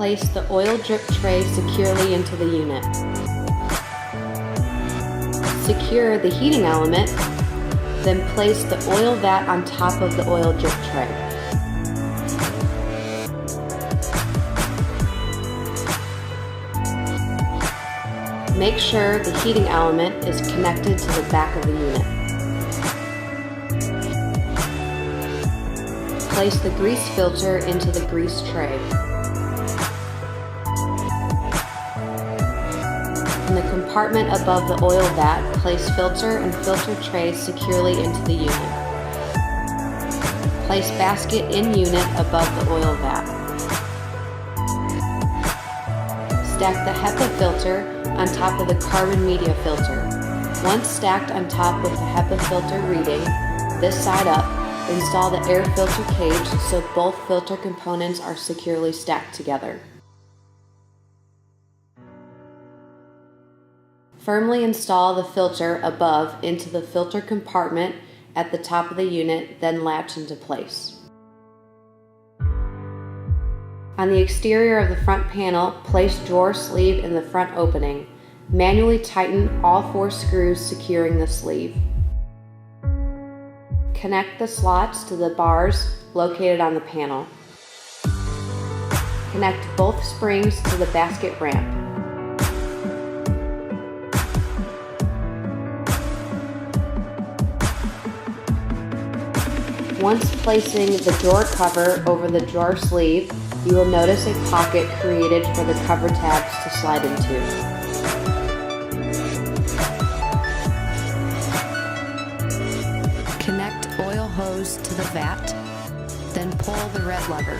Place the oil drip tray securely into the unit. Secure the heating element, then place the oil vat on top of the oil drip tray. Make sure the heating element is connected to the back of the unit. Place the grease filter into the grease tray. In the compartment above the oil vat, place filter and filter tray securely into the unit. Place basket in unit above the oil vat. Stack the HEPA filter on top of the carbon media filter. Once stacked on top with the HEPA filter reading, this side up, install the air filter cage so both filter components are securely stacked together. Firmly install the filter above into the filter compartment at the top of the unit, then latch into place. On the exterior of the front panel, place drawer sleeve in the front opening. Manually tighten all 4 screws securing the sleeve. Connect the slots to the bars located on the panel. Connect both springs to the basket ramp. Once placing the drawer cover over the drawer sleeve, you will notice a pocket created for the cover tabs to slide into. Connect oil hose to the vat, then pull the red lever.